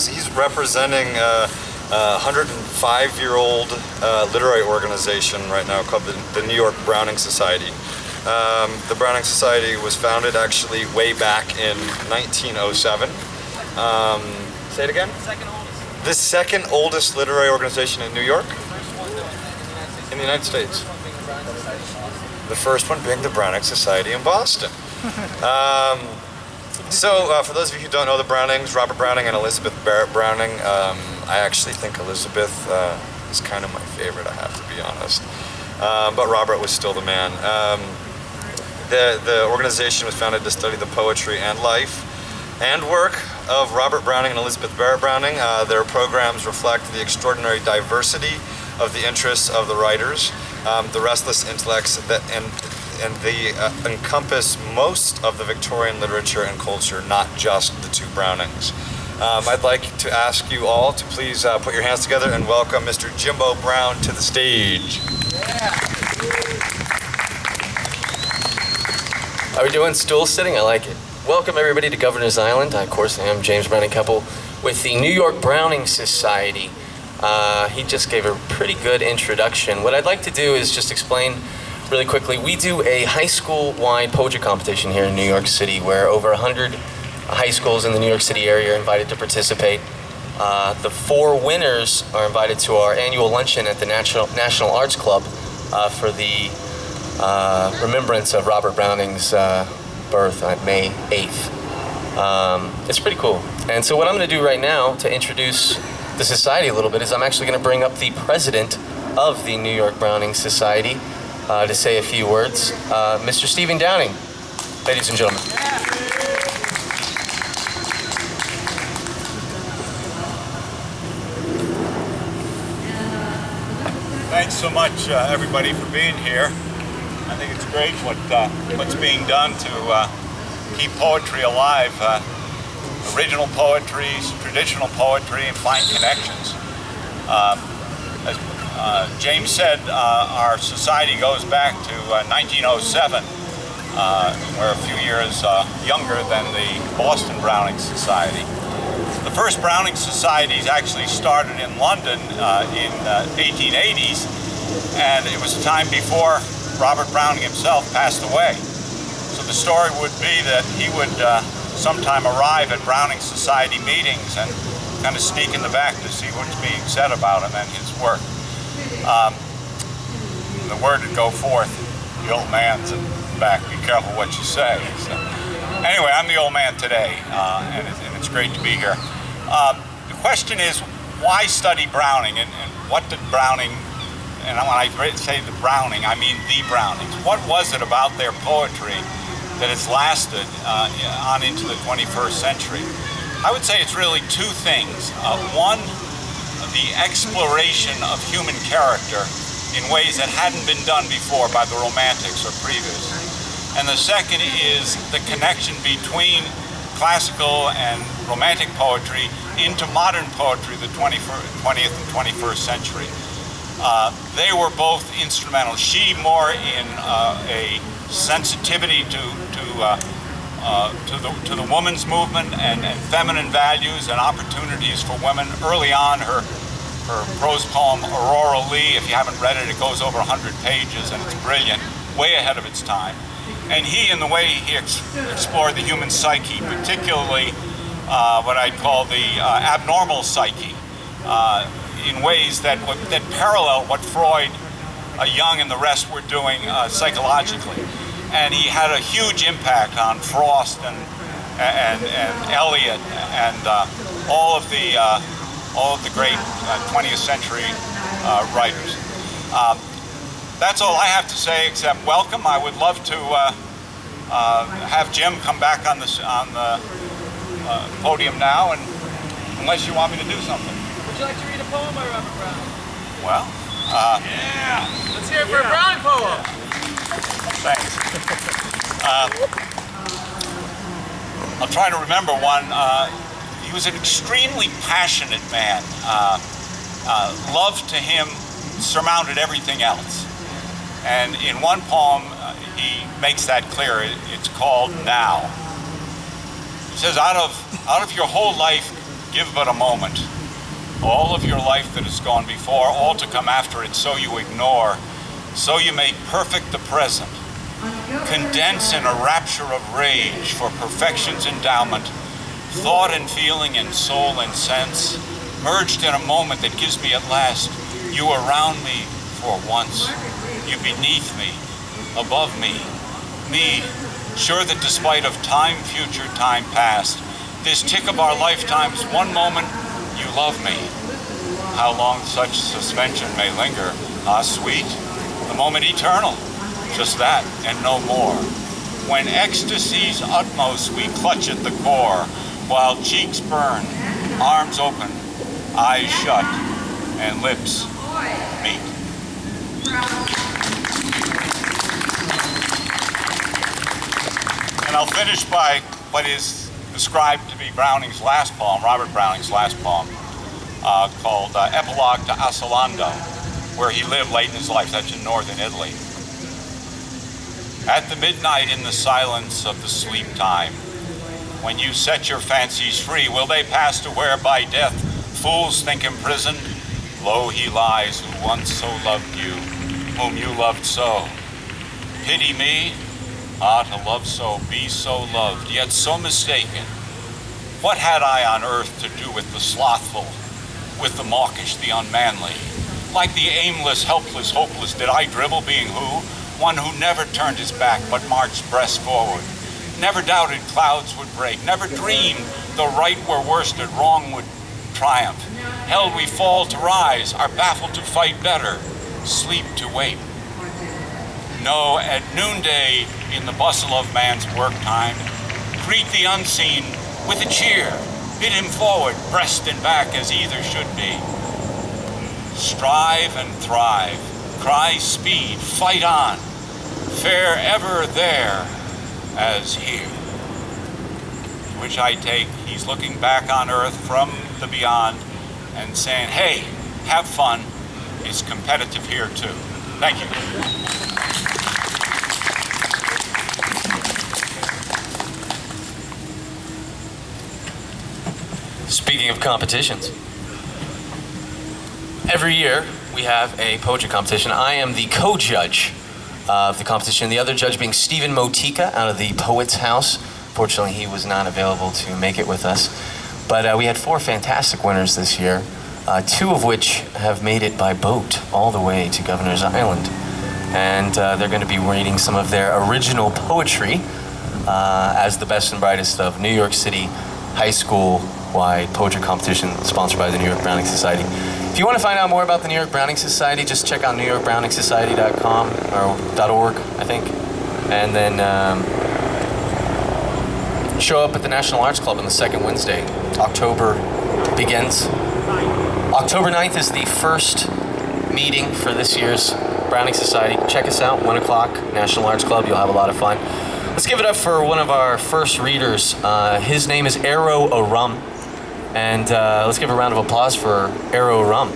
he's representing a 105-year-old literary organization right now called the New York Browning Society. The Browning Society was founded actually way back in 1907. Say it again? The second oldest literary organization in New York? In the United States. The first one being the Browning Society in Boston. So for those of you who don't know the Brownings, Robert Browning and Elizabeth Barrett Browning, I actually think Elizabeth is kind of my favorite, I have to be honest. But Robert was still the man. The organization was founded to study the poetry and life and work of Robert Browning and Elizabeth Barrett Browning. Their programs reflect the extraordinary diversity of the interests of the writers, the restless intellects and they encompass most of the Victorian literature and culture, not just the two Brownings. I'd like to ask you all to please put your hands together and welcome Mr. Jimbo Brown to the stage. How are we doing? Stool sitting? I like it. Welcome everybody to Governor's Island. I, of course, am James Browning Keppel with the New York Browning Society. He just gave a pretty good introduction. What I'd like to do is just explain really quickly. We do a high school-wide poetry competition here in New York City where over 100 high schools in the New York City area are invited to participate. The 4 winners are invited to our annual luncheon at the National Arts Club for the remembrance of Robert Browning's birth on May 8th. It's pretty cool. And so what I'm going to do right now to introduce the society a little bit is I'm actually going to bring up the president of the New York Browning Society to say a few words. Mr. Stephen Downey, ladies and gentlemen. Thanks so much, everybody, for being here. I think it's great what's being done to keep poetry alive. Original poetry, traditional poetry, and find connections. As James said, our society goes back to 1907. We're a few years younger than the Boston Browning Society. The first Browning Societies actually started in London in the 1880s, and it was a time before Robert Browning himself passed away. So the story would be that he would sometime arrive at Browning Society meetings and kind of sneak in the back to see what's being said about him and his work. The word would go forth, the old man's in the back, be careful what you say. So, anyway, I'm the old man today, and it's great to be here. The question is, why study Browning, and what did Browning, and when I say the Browning, I mean the Brownings. What was it about their poetry that has lasted on into the 21st century? I would say it's really 2 things. One, the exploration of human character in ways that hadn't been done before by the Romantics or previous. And the second is the connection between classical and Romantic poetry into modern poetry, the 20th and 21st century. They were both instrumental. She more in a sensitivity to the woman's movement and feminine values and opportunities for women. Early on, her prose poem Aurora Lee, if you haven't read it, it goes over 100 pages and it's brilliant, way ahead of its time. And he, in the way he explored the human psyche, particularly what I'd call the abnormal psyche, in ways that parallel what Freud, Jung, and the rest were doing psychologically. And he had a huge impact on Frost and Eliot and all of the great 20th century writers. That's all I have to say, except welcome. I would love to have Jim come back on the podium now, and unless you want me to do something. Would you like to read a poem by Robert Browning? Well, yeah. Let's hear it for a Browning poem. Thanks. I'll try to remember one. He was an extremely passionate man. Love to him surmounted everything else. And in one poem, he makes that clear. It's called Now. He says, out of your whole life, give but a moment. All of your life that has gone before, all to come after it, so you ignore, so you make perfect the present. Condense in a rapture of rage for perfection's endowment, thought and feeling and soul and sense, merged in a moment that gives me at last you around me for once, you beneath me, above me, sure that despite of time future, time past, this tick of our lifetimes, one moment you love me. How long such suspension may linger, ah sweet, the moment eternal, just that and no more. When ecstasy's utmost we clutch at the core, while cheeks burn, arms open, eyes shut, and lips meet. And I'll finish by what is described to be Browning's last poem, Robert Browning's last poem, called Epilogue to Asalondo, where he lived late in his life. That's in northern Italy. At the midnight in the silence of the sleep time, when you set your fancies free, will they pass to where by death fools think imprisoned? Lo, he lies who once so loved you, whom you loved so. Pity me? Ah, to love so, be so loved, yet so mistaken. What had I on earth to do with the slothful, with the mawkish, the unmanly? Like the aimless, helpless, hopeless, did I dribble being who? One who never turned his back, but marched breast forward. Never doubted clouds would break, never dreamed the right were worsted, wrong would triumph. Held we fall to rise, are baffled to fight better, sleep to wait. No, at noonday, in the bustle of man's work time, greet the unseen with a cheer, bid him forward, breast and back as either should be. Strive and thrive, cry speed, fight on, fare ever there as here. Which I take, he's looking back on earth from the beyond and saying, hey, have fun, it's competitive here too. Thank you. Speaking of competitions, every year we have a poetry competition. I am the co-judge of the competition, the other judge being Stephen Motika out of the Poets House. Fortunately, he was not available to make it with us. But we had 4 fantastic winners this year, 2 of which have made it by boat all the way to Governor's Island. And they're going to be reading some of their original poetry as the best and brightest of New York City high school-wide poetry competition sponsored by the New York Browning Society. If you want to find out more about the New York Browning Society, just check out newyorkbrowningsociety.com or .org, I think. And then show up at the National Arts Club on the second Wednesday. October begins. October 9th is the first meeting for this year's Browning Society. Check us out, 1 o'clock, National Arts Club. You'll have a lot of fun. Let's give it up for one of our first readers. His name is Arrow Arum. And let's give a round of applause for Arrow Arum.